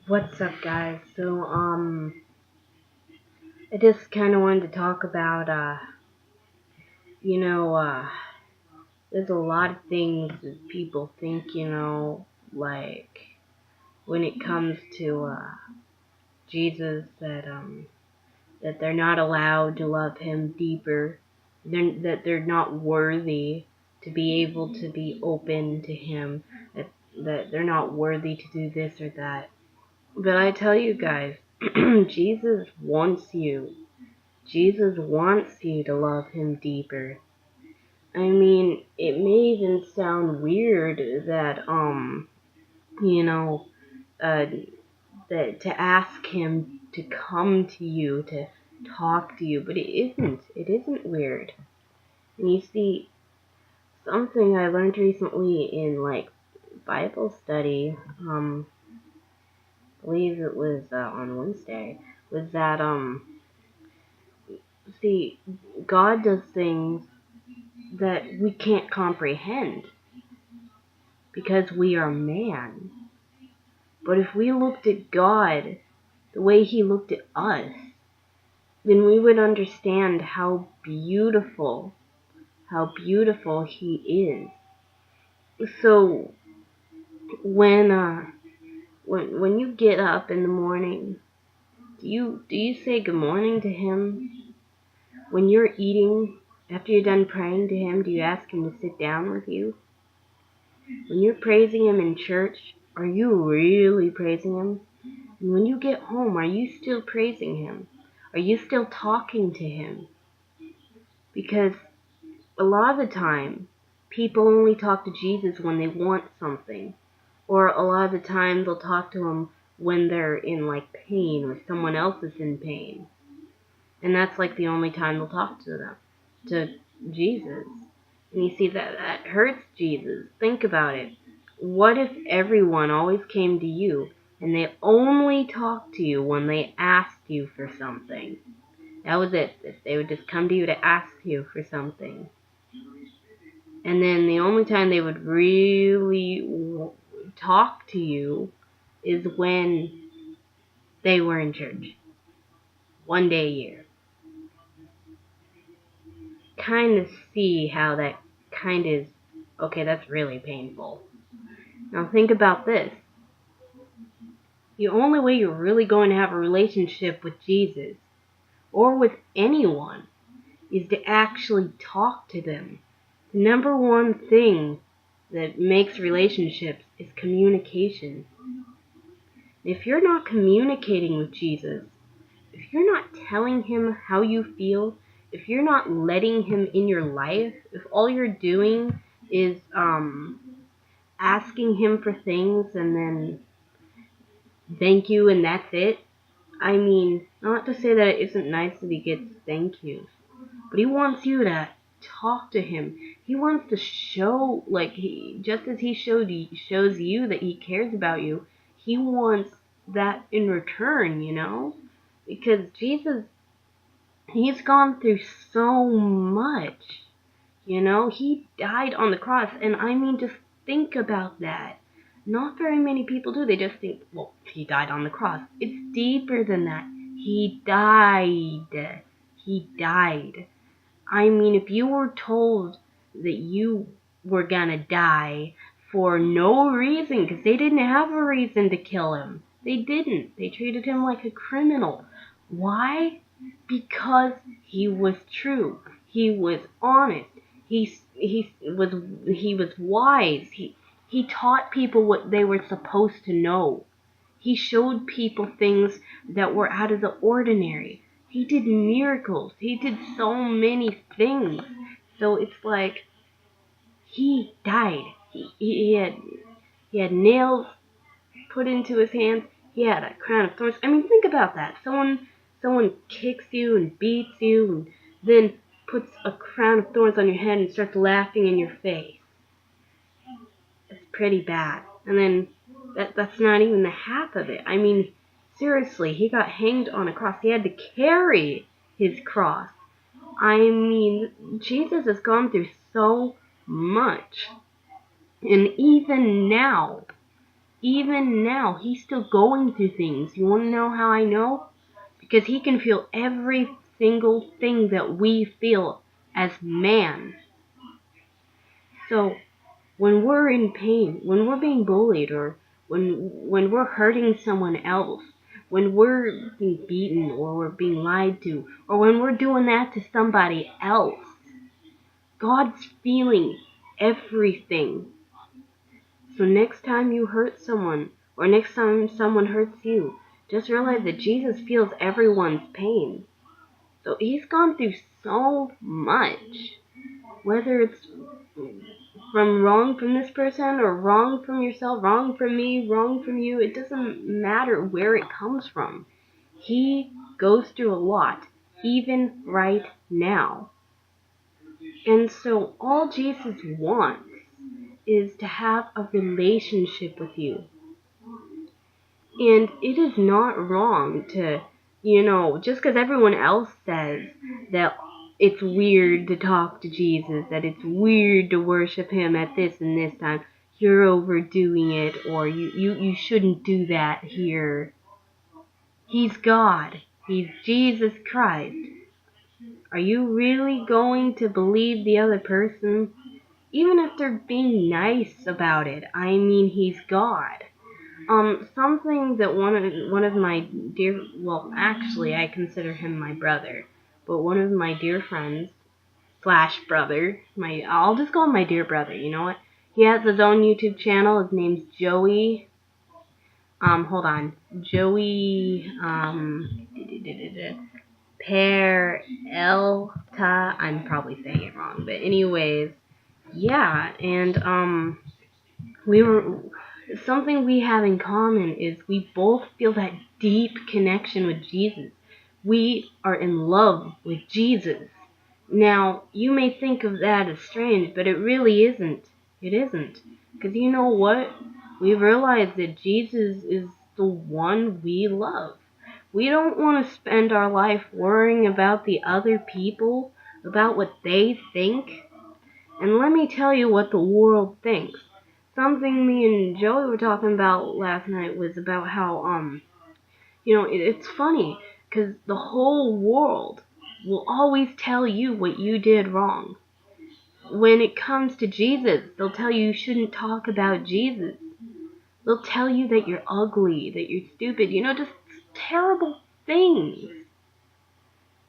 What's up, guys? I just kind of wanted to talk about, you know, there's a lot of things that people think, like when it comes to, Jesus, that they're not allowed to love him deeper, that they're not worthy to be able to be open to him, that they're not worthy to do this or that. But I tell you guys, Jesus wants you. Jesus wants you to love him deeper. I mean, it may even sound weird that, you know, uh, that to ask him to come to you, to talk to you, but it isn't. It isn't weird. And you see, something I learned recently in, like, Bible study, I believe it was, on Wednesday, was that, see, God does things that we can't comprehend because we are man. But if we looked at God the way he looked at us, then we would understand how beautiful he is. So when you get up in the morning, do you say good morning to him? When you're eating, after you're done praying to him, do you ask him to sit down with you? When you're praising him in church, are you really praising him? And when you get home, are you still praising him? Are you still talking to him? Because a lot of the time, people only talk to Jesus when they want something. Or a lot of the time, they'll talk to him when they're in, like, pain or someone else is in pain. And that's, like, the only time they'll talk to Jesus. And you see, that hurts Jesus. Think about it. What if everyone always came to you and they only talked to you when they asked you for something? That was it. If they would just come to you to ask you for something. And then the only time they would really talk to you is when they were in church. One day a year. Kind of see how that kind of, okay, that's really painful. Now think about this. The only way you're really going to have a relationship with Jesus, or with anyone, is to actually talk to them. The number one thing that makes relationships is communication. If you're not communicating with Jesus, if you're not telling him how you feel, if you're not letting him in your life, if all you're doing is asking him for things and then thank you and that's it. I mean, not to say that it isn't nice that he gets thank yous, but he wants you to talk to him. He wants to show, like, just as he shows you that he cares about you, he wants that in return, Because Jesus, he's gone through so much, He died on the cross, and I mean, just think about that. Not very many people do. They just think, well, he died on the cross. It's deeper than that. He died. He died. I mean, if you were told that you were gonna die for no reason, because they didn't have a reason to kill him. They didn't. They treated him like a criminal. Why? Because he was true. He was honest. He was wise. He taught people what they were supposed to know. He showed people things that were out of the ordinary. He did miracles. He did so many things. So it's like he died. He had nails put into his hands. He had a crown of thorns. I mean, think about that. Someone kicks you and beats you and then puts a crown of thorns on your head and starts laughing in your face. It's pretty bad. And then that's not even the half of it. I mean, seriously, he got hanged on a cross. He had to carry his cross. I mean, Jesus has gone through so much. And even now, Even now, he's still going through things. You want to know how I know? Because he can feel every single thing that we feel as man. So, when we're in pain, when we're being bullied, or when we're hurting someone else, when we're being beaten or we're being lied to, or when we're doing that to somebody else, God's feeling everything. So next time you hurt someone, or next time someone hurts you, just realize that Jesus feels everyone's pain. So he's gone through so much, whether it's from wrong from this person, or wrong from yourself, wrong from me, wrong from you. It doesn't matter where it comes from. He goes through a lot, even right now. And so all Jesus wants is to have a relationship with you. And it is not wrong to, just because everyone else says that it's weird to talk to Jesus, that it's weird to worship him at this and this time, you're overdoing it, or you shouldn't do that here. He's God. He's Jesus Christ. Are you really going to believe the other person? Even if they're being nice about it. I mean, he's God. Something that one of my dear, well, actually, I consider him my brother, but one of my dear friends slash brother, I'll just call him my dear brother. You know what? He has his own YouTube channel. His name's Joey. Hold on, Joey. Perelta. I'm probably saying it wrong, but anyways, yeah, and we were. Something we have in common is we both feel that deep connection with Jesus. We are in love with Jesus. Now, you may think of that as strange, but it really isn't. It isn't. Because you know what? We realize that Jesus is the one we love. We don't want to spend our life worrying about the other people, about what they think. And let me tell you what the world thinks. Something me and Joey were talking about last night was about how, it's funny, because the whole world will always tell you what you did wrong. When it comes to Jesus, they'll tell you shouldn't talk about Jesus. They'll tell you that you're ugly, that you're stupid, just terrible things.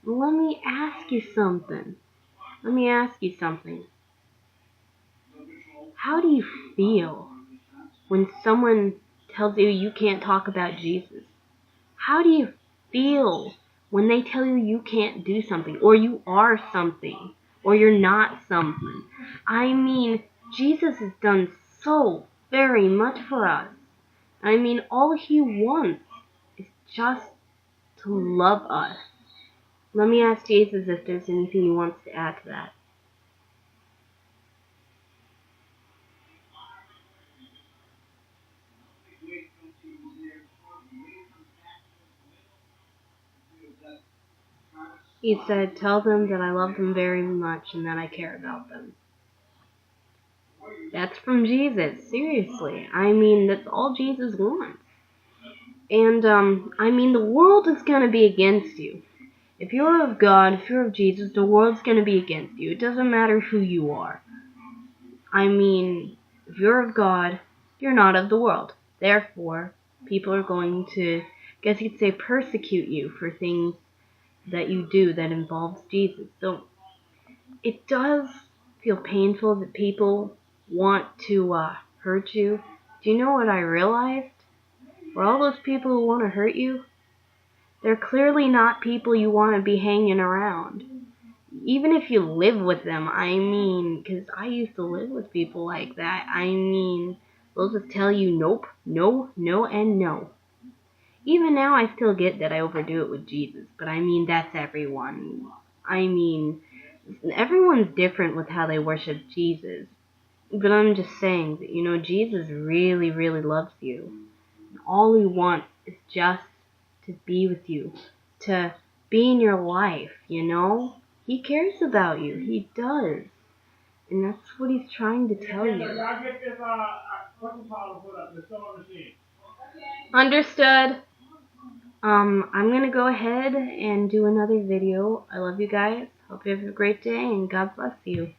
Let me ask you something. How do you feel when someone tells you you can't talk about Jesus? How do you feel when they tell you you can't do something, or you are something, or you're not something? I mean, Jesus has done so very much for us. I mean, all he wants is just to love us. Let me ask Jesus if there's anything he wants to add to that. He said, tell them that I love them very much and that I care about them. That's from Jesus, seriously. I mean, that's all Jesus wants. And, the world is going to be against you. If you're of God, if you're of Jesus, the world's going to be against you. It doesn't matter who you are. If you're of God, you're not of the world. Therefore, people are going to, guess you could say, persecute you for things that you do that involves Jesus. So, it does feel painful that people want to hurt you. Do you know what I realized? For all those people who want to hurt you, they're clearly not people you want to be hanging around. Even if you live with them, because I used to live with people like that, they'll just tell you nope, no, no, and no. Even now, I still get that I overdo it with Jesus, but that's everyone. Everyone's different with how they worship Jesus. But I'm just saying that, Jesus really, really loves you. And all he wants is just to be with you, to be in your life, He cares about you. He does. And that's what he's trying to tell you. I'll get this cooking powder put up, the sewing machine. Understood. I'm gonna go ahead and do another video. I love you guys. Hope you have a great day and God bless you.